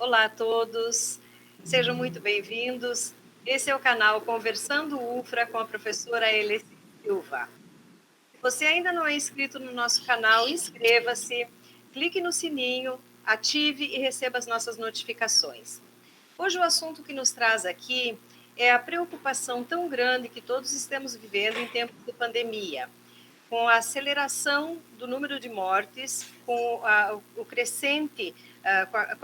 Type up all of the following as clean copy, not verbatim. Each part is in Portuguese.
Olá a todos, sejam muito bem-vindos. Esse é o canal Conversando UFRA com a professora Elis Silva. Se você ainda não é inscrito no nosso canal, inscreva-se, clique no sininho, ative e receba as nossas notificações. Hoje o assunto que nos traz aqui é a preocupação tão grande que todos estamos vivendo em tempos de pandemia, com a aceleração do número de mortes, com a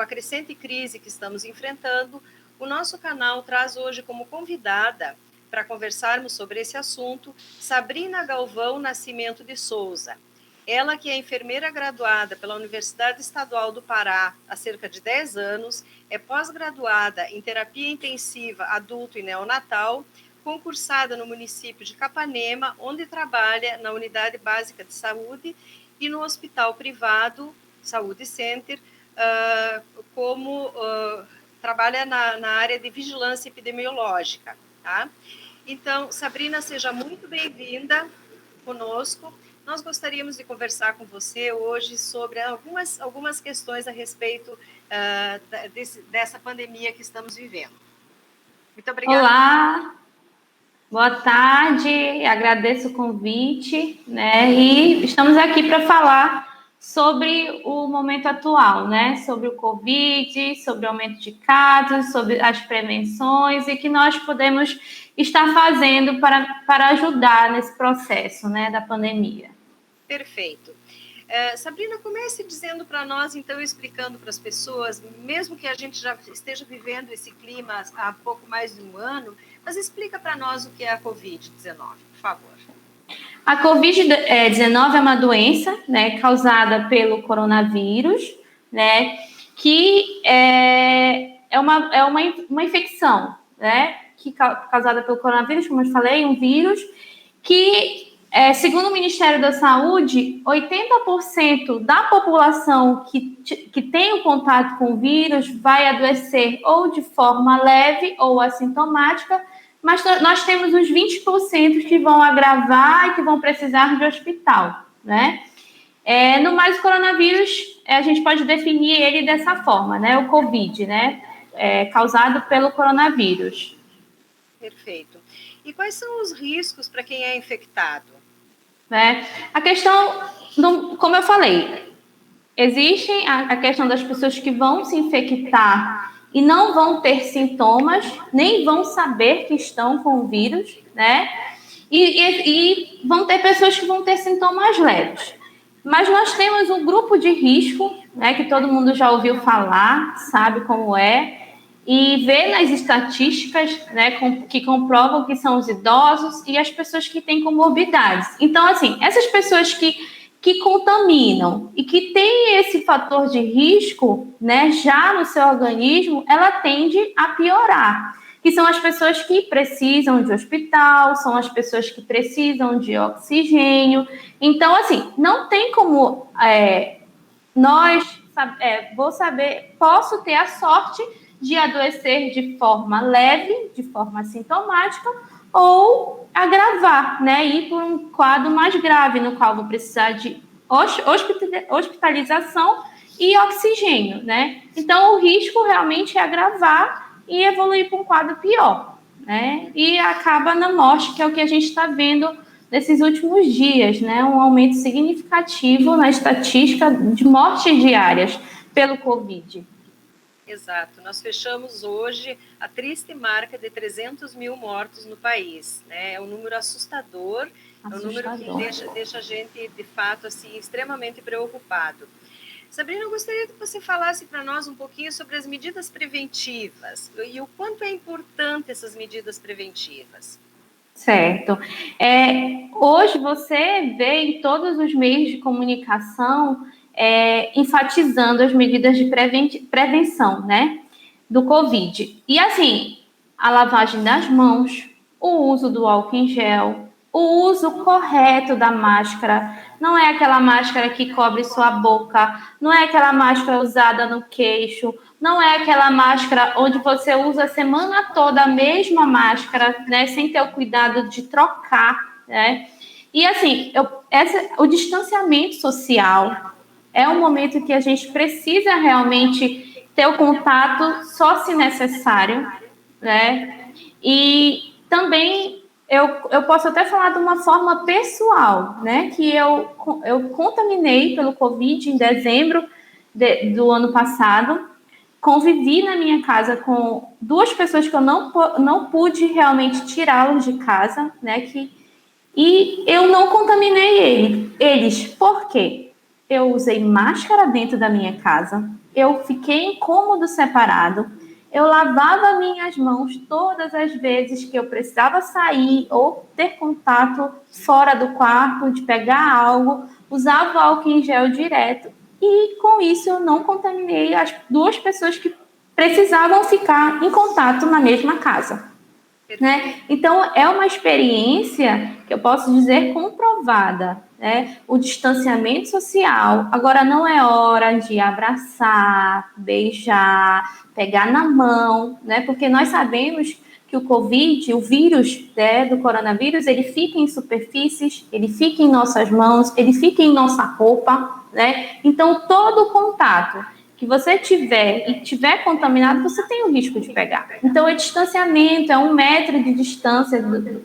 crescente crise que estamos enfrentando. O nosso canal traz hoje como convidada para conversarmos sobre esse assunto Sabrina Galvão Nascimento de Souza. Ela que é enfermeira graduada pela Universidade Estadual do Pará há cerca de 10 anos, é pós-graduada em terapia intensiva adulto e neonatal, concursada no município de Capanema, onde trabalha na Unidade Básica de Saúde e no Hospital Privado Saúde Center, trabalha na área de vigilância epidemiológica. Tá? Então, Sabrina, seja muito bem-vinda conosco. Nós gostaríamos de conversar com você hoje sobre algumas questões a respeito dessa pandemia que estamos vivendo. Muito obrigada. Olá! Boa tarde, agradeço o convite, né? E estamos aqui para falar sobre o momento atual, né? Sobre o Covid, sobre o aumento de casos, sobre as prevenções e que nós podemos estar fazendo para ajudar nesse processo, né, da pandemia. Perfeito. Sabrina, comece dizendo para nós, então, explicando para as pessoas, mesmo que a gente já esteja vivendo esse clima há pouco mais de um ano, mas explica para nós o que é a Covid-19, por favor. A Covid-19 é uma doença, né, causada pelo coronavírus, né, que é uma infecção, né, causada pelo coronavírus, como eu falei, um vírus que, segundo o Ministério da Saúde, 80% da população que tem o contato com o vírus vai adoecer ou de forma leve ou assintomática, mas nós temos uns 20% que vão agravar e que vão precisar de hospital, né? No mais, o coronavírus, a gente pode definir ele dessa forma, né? O Covid, né? Causado pelo coronavírus. Perfeito. E quais são os riscos para quem é infectado? A questão, como eu falei, existe a questão das pessoas que vão se infectar e não vão ter sintomas, nem vão saber que estão com o vírus, né? E vão ter pessoas que vão ter sintomas leves. Mas nós temos um grupo de risco, né, que todo mundo já ouviu falar, sabe como é, e vê nas estatísticas, né, que comprovam que são os idosos e as pessoas que têm comorbidades. Então, assim, essas pessoas que contaminam e que tem esse fator de risco, né, já no seu organismo, ela tende a piorar. Que são as pessoas que precisam de hospital, são as pessoas que precisam de oxigênio. Então, assim, não tem como posso ter a sorte de adoecer de forma leve, de forma assintomática, ou agravar, né, ir por um quadro mais grave, no qual vou precisar de hospitalização e oxigênio, né? Então, o risco realmente é agravar e evoluir para um quadro pior, né? E acaba na morte, que é o que a gente está vendo nesses últimos dias, né? Um aumento significativo na estatística de mortes diárias pelo Covid. Exato. Nós fechamos hoje a triste marca de 300 mil mortos no país, né? É um número assustador. É um número que deixa a gente, de fato, assim, extremamente preocupado. Sabrina, eu gostaria que você falasse para nós um pouquinho sobre as medidas preventivas e o quanto é importante essas medidas preventivas. Certo. Hoje você vê em todos os meios de comunicação enfatizando as medidas de prevenção, né, do Covid. E assim, a lavagem das mãos, o uso do álcool em gel, o uso correto da máscara. Não é aquela máscara que cobre sua boca, não é aquela máscara usada no queixo, não é aquela máscara onde você usa a semana toda a mesma máscara, né, sem ter o cuidado de trocar, né? E assim, o distanciamento social é um momento que a gente precisa realmente ter o contato só se necessário, né? E também eu posso até falar de uma forma pessoal, né? Que eu contaminei pelo Covid em dezembro do ano passado, convivi na minha casa com duas pessoas que eu não pude realmente tirá-los de casa, né? E eu não contaminei eles. Por quê? Eu usei máscara dentro da minha casa, eu fiquei em cômodo separado, eu lavava minhas mãos todas as vezes que eu precisava sair ou ter contato fora do quarto, de pegar algo, usava álcool em gel direto. E com isso eu não contaminei as duas pessoas que precisavam ficar em contato na mesma casa. Né? Então, é uma experiência que eu posso dizer comprovada, né? O distanciamento social. Agora, não é hora de abraçar, beijar, pegar na mão, né? Porque nós sabemos que o Covid, o vírus, né, do coronavírus, ele fica em superfícies, ele fica em nossas mãos, ele fica em nossa roupa, né? Então, todo o contato que você tiver e tiver contaminado, você tem o risco de pegar. Então, é distanciamento, é 1 metro de distância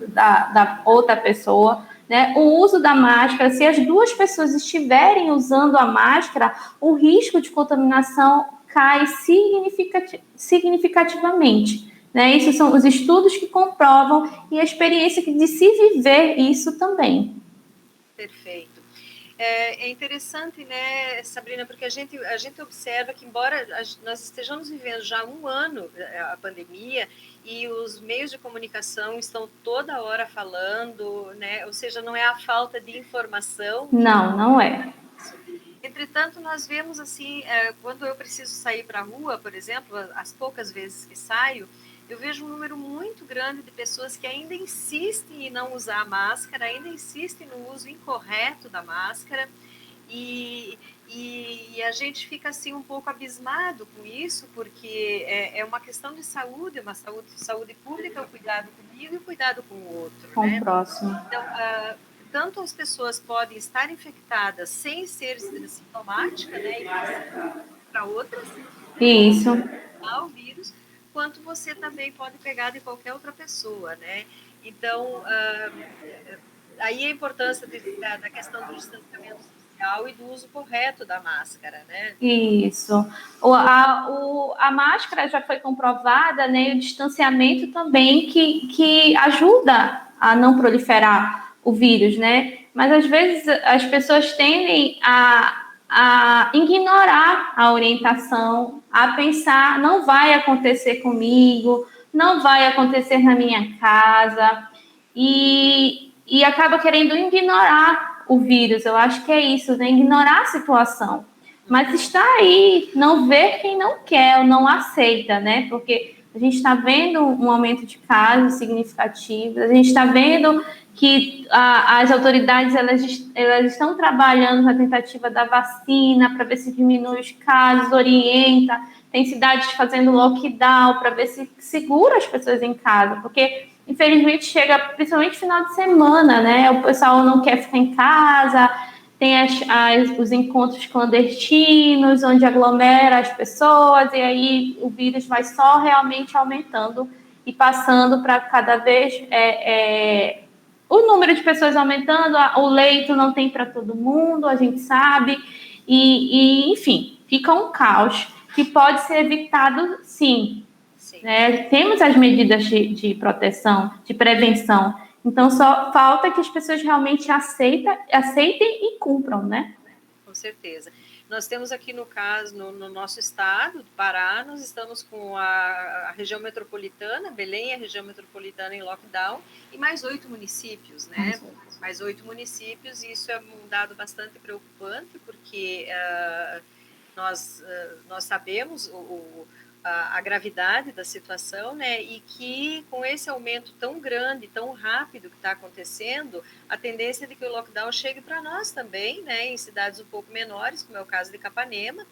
da outra pessoa, né? O uso da máscara, se as duas pessoas estiverem usando a máscara, o risco de contaminação cai significativamente. Né? Isso são os estudos que comprovam e a experiência de se viver isso também. Perfeito. É interessante, né, Sabrina, porque a gente observa que, embora nós estejamos vivendo já 1 ano a pandemia e os meios de comunicação estão toda hora falando, né, ou seja, não é a falta de informação. Não é. Entretanto, nós vemos assim, quando eu preciso sair para a rua, por exemplo, as poucas vezes que saio, eu vejo um número muito grande de pessoas que ainda insistem em não usar a máscara, ainda insistem no uso incorreto da máscara, e a gente fica assim um pouco abismado com isso, porque é uma questão de saúde, uma saúde pública, o cuidado comigo e o cuidado com o outro. Com o próximo. Então, tanto as pessoas podem estar infectadas sem ser sintomática, né, e para outras, isso, o vírus, quanto você também pode pegar de qualquer outra pessoa, né? Então, aí a importância da questão do distanciamento social e do uso correto da máscara, né? Isso. A máscara já foi comprovada, né? E o distanciamento também que ajuda a não proliferar o vírus, né? Mas às vezes as pessoas tendem a ignorar a orientação, a pensar, não vai acontecer comigo, não vai acontecer na minha casa, e acaba querendo ignorar o vírus. Eu acho que é isso, né? Ignorar a situação. Mas está aí, não vê quem não quer ou não aceita, né? Porque a gente está vendo um aumento de casos significativos, a gente está vendo que as autoridades elas estão trabalhando na tentativa da vacina para ver se diminui os casos, orienta, tem cidades fazendo lockdown para ver se segura as pessoas em casa, porque infelizmente chega principalmente final de semana, né? O pessoal não quer ficar em casa, tem os encontros clandestinos, onde aglomera as pessoas, e aí o vírus vai só realmente aumentando e passando para cada vez o número de pessoas aumentando, o leito não tem para todo mundo, a gente sabe, enfim, fica um caos que pode ser evitado, sim. Né? Temos as medidas de proteção, de prevenção, então só falta que as pessoas realmente aceitem e cumpram, né? Com certeza. Nós temos aqui no caso, no nosso estado, do Pará, nós estamos com a região metropolitana, Belém é a região metropolitana em lockdown, e mais 8 municípios, né? Mais 8 municípios, e isso é um dado bastante preocupante, porque nós sabemos a gravidade da situação, né? E que com esse aumento tão grande, tão rápido que está acontecendo, a tendência é de que o lockdown chegue para nós também, né? Em cidades um pouco menores, como é o caso de Capanema.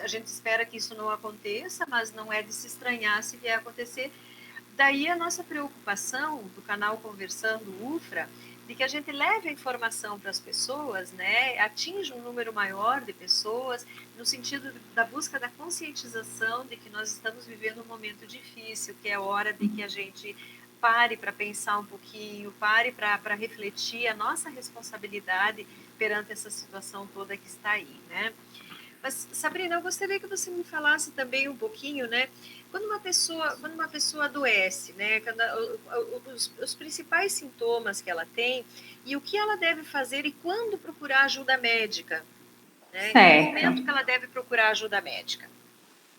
A gente espera que isso não aconteça, mas não é de se estranhar se vier a acontecer. Daí a nossa preocupação do canal Conversando UFRA de que a gente leve a informação para as pessoas, né, atinja um número maior de pessoas, no sentido da busca da conscientização de que nós estamos vivendo um momento difícil, que é hora de que a gente pare para pensar um pouquinho, pare para refletir a nossa responsabilidade perante essa situação toda que está aí, né? Mas, Sabrina, eu gostaria que você me falasse também um pouquinho, né? Quando uma pessoa adoece, né? Os principais sintomas que ela tem e o que ela deve fazer e quando procurar ajuda médica, né? Em que momento que ela deve procurar ajuda médica?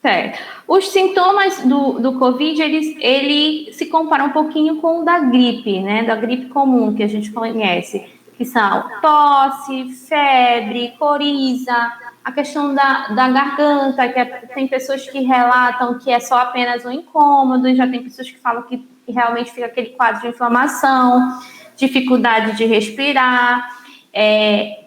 Certo. Os sintomas do Covid, ele se compara um pouquinho com o da gripe, né? Da gripe comum que a gente conhece, que são tosse, febre, coriza, a questão da garganta, tem pessoas que relatam que é só apenas um incômodo, e já tem pessoas que falam que realmente fica aquele quadro de inflamação, dificuldade de respirar,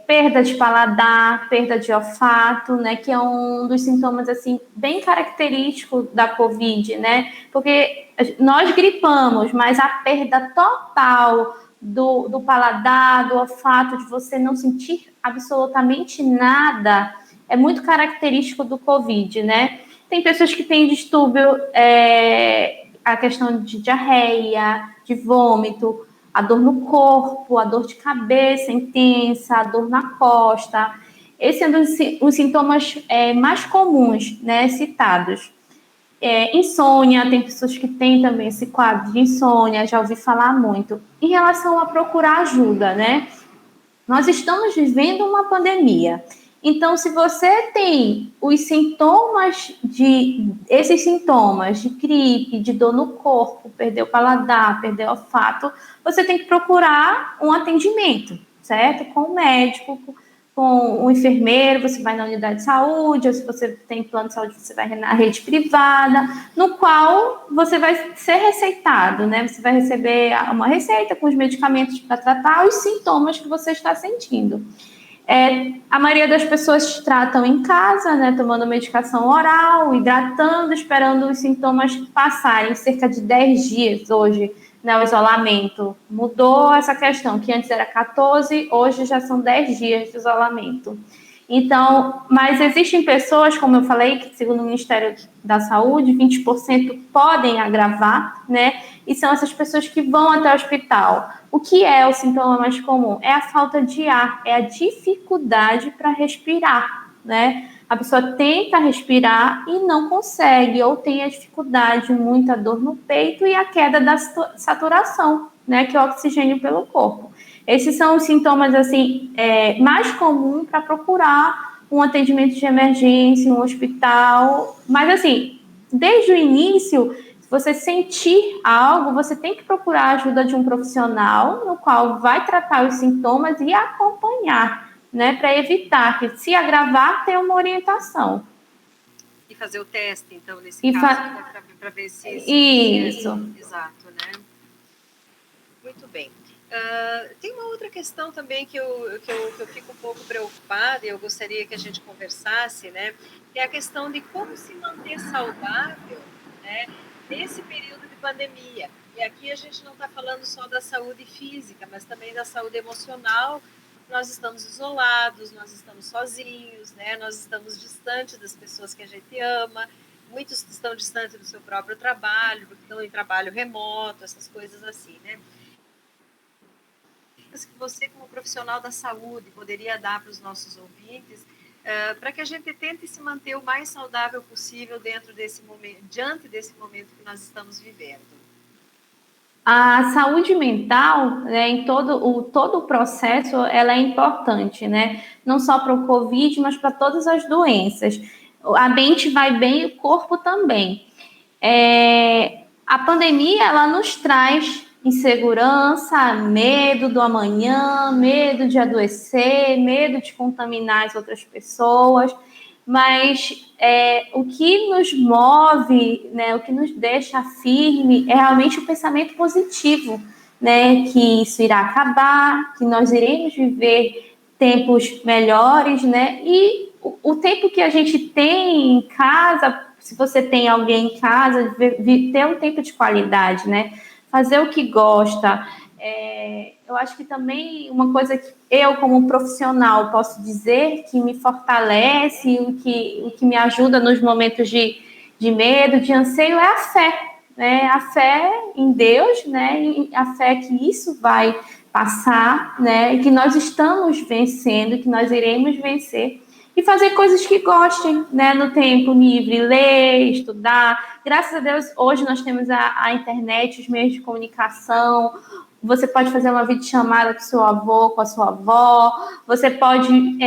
perda de paladar, perda de olfato, né, que é um dos sintomas, assim, bem característico da Covid, né, porque nós gripamos, mas a perda total do paladar, do olfato, de você não sentir absolutamente nada, é muito característico do Covid, né. Tem pessoas que têm distúrbio, a questão de diarreia, de vômito, a dor no corpo, a dor de cabeça intensa, a dor na costa. Esse é um dos sintomas mais comuns, né, citados. Insônia, tem pessoas que têm também esse quadro de insônia, já ouvi falar muito. Em relação a procurar ajuda, né? Nós estamos vivendo uma pandemia. Então, se você tem esses sintomas de gripe, de dor no corpo, perder o paladar, perder o olfato, você tem que procurar um atendimento, certo? Com o médico, com o enfermeiro, você vai na unidade de saúde, ou se você tem plano de saúde, você vai na rede privada, no qual você vai ser receitado, né? Você vai receber uma receita com os medicamentos para tratar os sintomas que você está sentindo. A maioria das pessoas tratam em casa, né, tomando medicação oral, hidratando, esperando os sintomas passarem. Cerca de 10 dias hoje, né, o isolamento. Mudou essa questão, que antes era 14, hoje já são 10 dias de isolamento. Então, mas existem pessoas, como eu falei, que segundo o Ministério da Saúde, 20% podem agravar, né? E são essas pessoas que vão até o hospital. O que é o sintoma mais comum? É a falta de ar, é a dificuldade para respirar, né? A pessoa tenta respirar e não consegue, ou tem a dificuldade, muita dor no peito e a queda da saturação, né? Que é o oxigênio pelo corpo. Esses são os sintomas, assim, mais comuns para procurar um atendimento de emergência, um hospital. Mas, assim, desde o início, se você sentir algo, você tem que procurar a ajuda de um profissional, no qual vai tratar os sintomas e acompanhar, né, para evitar que, se agravar, tenha uma orientação. E fazer o teste, então, nesse caso, para ver se... Isso. Exato, né? Muito bem. Tem uma outra questão também que eu fico um pouco preocupada e eu gostaria que a gente conversasse, né? Que é a questão de como se manter saudável, né, nesse período de pandemia. E aqui a gente não está falando só da saúde física, mas também da saúde emocional. Nós estamos isolados, nós estamos sozinhos, né? Nós estamos distantes das pessoas que a gente ama. Muitos estão distantes do seu próprio trabalho, porque estão em trabalho remoto, essas coisas assim, né? Que você, como profissional da saúde, poderia dar para os nossos ouvintes, para que a gente tente se manter o mais saudável possível dentro desse momento, diante desse momento que nós estamos vivendo? A saúde mental, né, em todo o processo, ela é importante, né? Não só para o Covid, mas para todas as doenças. A mente vai bem e o corpo também. A pandemia, ela nos traz insegurança, medo do amanhã, medo de adoecer, medo de contaminar as outras pessoas, mas o que nos move, né, o que nos deixa firme é realmente o pensamento positivo, né, que isso irá acabar, que nós iremos viver tempos melhores, né, e o tempo que a gente tem em casa, se você tem alguém em casa, ter um tempo de qualidade, né, fazer o que gosta, Eu acho que também uma coisa que eu, como profissional, posso dizer que me fortalece, o que me ajuda nos momentos de medo, de anseio, é a fé, né? A fé em Deus, né? E a fé que isso vai passar, né? E que nós estamos vencendo, que nós iremos vencer. E fazer coisas que gostem, né? No tempo livre, ler, estudar. Graças a Deus, hoje nós temos a internet, os meios de comunicação. Você pode fazer uma videochamada com seu avô, com a sua avó. Você pode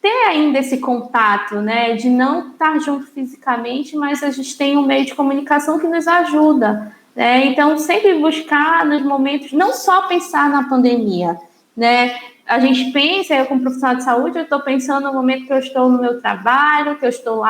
ter ainda esse contato, né? De não estar junto fisicamente, mas a gente tem um meio de comunicação que nos ajuda, né? Então, sempre buscar nos momentos, não só pensar na pandemia, né? A gente pensa, eu como profissional de saúde, eu estou pensando no momento que eu estou no meu trabalho, que eu estou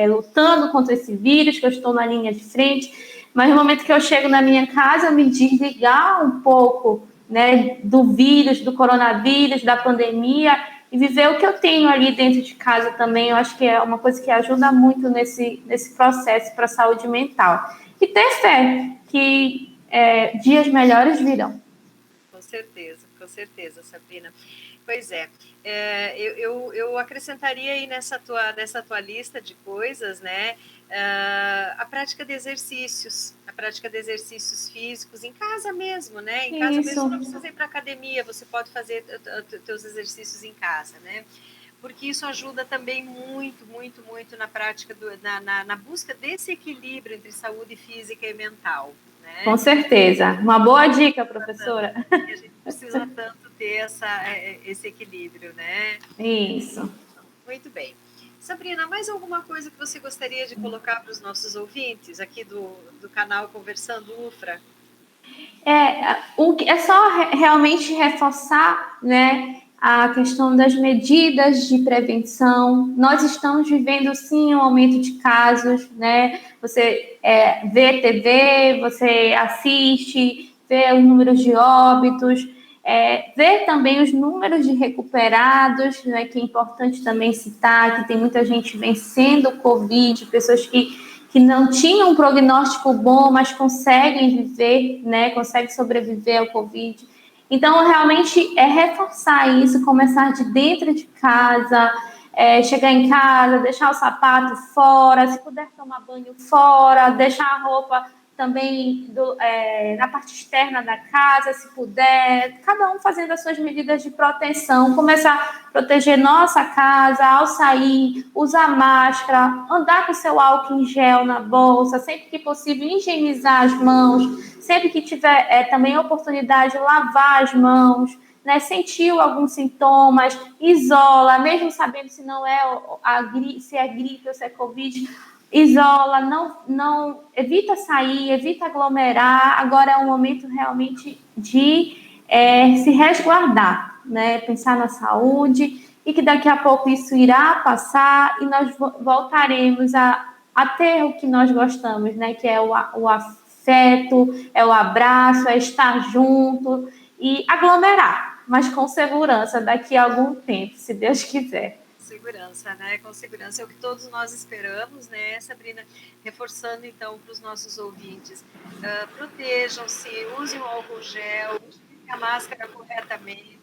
lutando contra esse vírus, que eu estou na linha de frente, mas no momento que eu chego na minha casa, eu me desligar um pouco, né, do vírus, do coronavírus, da pandemia, e viver o que eu tenho ali dentro de casa também, eu acho que é uma coisa que ajuda muito nesse processo para a saúde mental. E ter fé que dias melhores virão. Com certeza, Sabrina. Pois é, eu acrescentaria aí nessa tua lista de coisas, né, a prática de exercícios físicos em casa mesmo, né, em casa mesmo, Isso. não precisa ir para academia, você pode fazer teus exercícios em casa, né, porque isso ajuda também muito, muito, muito na prática, na busca desse equilíbrio entre saúde física e mental, né? Com certeza. Uma boa dica, professora. E a gente precisa tanto ter esse equilíbrio, né? Isso. Muito bem. Sabrina, mais alguma coisa que você gostaria de colocar para os nossos ouvintes aqui do canal Conversando UFRA? É só realmente reforçar, né, a questão das medidas de prevenção. Nós estamos vivendo, sim, um aumento de casos, né? Você vê TV, você assiste, vê os números de óbitos, vê também os números de recuperados, né, que é importante também citar, que tem muita gente vencendo o Covid, pessoas que não tinham um prognóstico bom, mas conseguem viver, né, conseguem sobreviver ao Covid. Então, realmente, é reforçar isso, começar de dentro de casa, chegar em casa, deixar o sapato fora, se puder tomar banho fora, deixar a roupa também na parte externa da casa, se puder, cada um fazendo as suas medidas de proteção, começar a proteger nossa casa ao sair, usar máscara, andar com seu álcool em gel na bolsa, sempre que possível higienizar as mãos, sempre que tiver também a oportunidade, lavar as mãos, né, sentiu alguns sintomas, isola, mesmo sabendo se não é se é gripe ou se é Covid, isola, não evita sair, evita aglomerar. Agora é um momento realmente de se resguardar, né? Pensar na saúde e que daqui a pouco isso irá passar e nós voltaremos a ter o que nós gostamos, né? Que é o afeto, é o abraço, é estar junto e aglomerar, mas com segurança daqui a algum tempo, se Deus quiser. Segurança, né? Com segurança é o que todos nós esperamos, né, Sabrina? Reforçando então para os nossos ouvintes, protejam-se, usem o álcool gel, utilicem a máscara corretamente.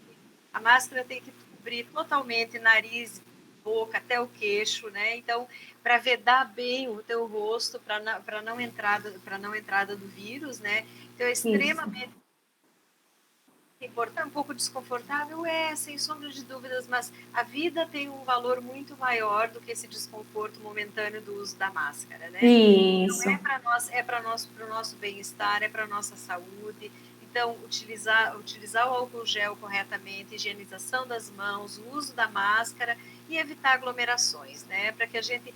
A máscara tem que cobrir totalmente nariz, boca, até o queixo, né? Então, para vedar bem o teu rosto, para não entrada do vírus, né? Então, é extremamente importante, um pouco desconfortável, sem sombra de dúvidas, mas a vida tem um valor muito maior do que esse desconforto momentâneo do uso da máscara, né? Isso. Então, para o nosso bem-estar, é para a nossa saúde. Então, utilizar o álcool gel corretamente, higienização das mãos, o uso da máscara e evitar aglomerações, né? Para que a gente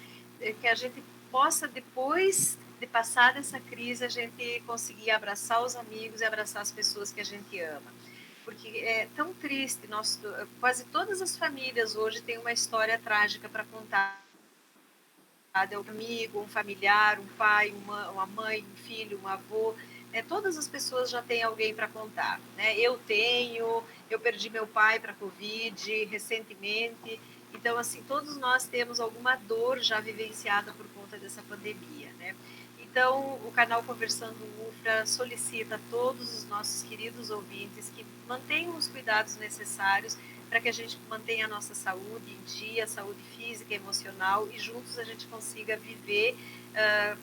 possa, depois de passar dessa crise, a gente conseguir abraçar os amigos e abraçar as pessoas que a gente ama. Porque é tão triste, quase todas as famílias hoje têm uma história trágica para contar. Um amigo, um familiar, um pai, uma mãe, um filho, um avô, todas as pessoas já têm alguém para contar, né? Eu perdi meu pai para a Covid recentemente, então, assim, todos nós temos alguma dor já vivenciada por conta dessa pandemia, né? Então, o canal Conversando UFRA solicita a todos os nossos queridos ouvintes que mantenham os cuidados necessários para que a gente mantenha a nossa saúde em dia, saúde física e emocional, e juntos a gente consiga viver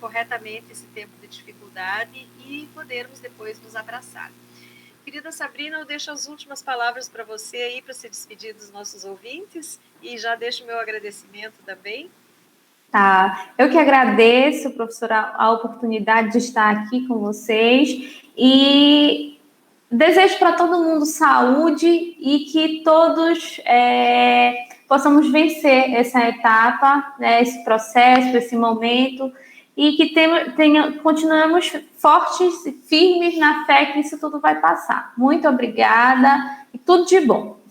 corretamente esse tempo de dificuldade e podermos depois nos abraçar. Querida Sabrina, eu deixo as últimas palavras para você aí, para se despedir dos nossos ouvintes, e já deixo o meu agradecimento também. Tá, eu que agradeço, professora, a oportunidade de estar aqui com vocês e desejo para todo mundo saúde e que todos possamos vencer essa etapa, né, esse processo, esse momento, e que continuemos fortes e firmes na fé que isso tudo vai passar. Muito obrigada e tudo de bom.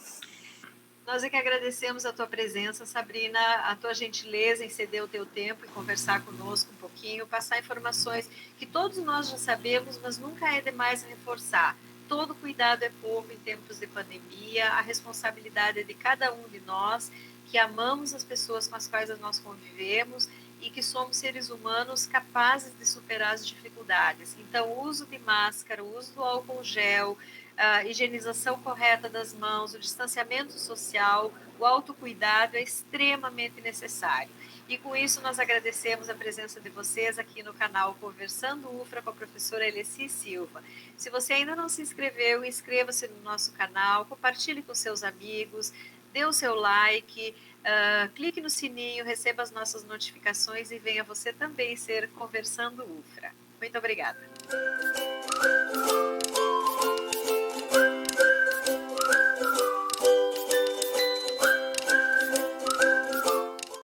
Nós é que agradecemos a tua presença, Sabrina, a tua gentileza em ceder o teu tempo e conversar conosco um pouquinho, passar informações que todos nós já sabemos, mas nunca é demais reforçar. Todo cuidado é pouco em tempos de pandemia, a responsabilidade é de cada um de nós, que amamos as pessoas com as quais nós convivemos e que somos seres humanos capazes de superar as dificuldades. Então, o uso de máscara, o uso do álcool gel, a higienização correta das mãos, o distanciamento social, o autocuidado é extremamente necessário. E com isso nós agradecemos a presença de vocês aqui no canal Conversando UFRA com a professora Elessi Silva. Se você ainda não se inscreveu, inscreva-se no nosso canal, compartilhe com seus amigos, dê o seu like, clique no sininho, receba as nossas notificações e venha você também ser Conversando UFRA. Muito obrigada.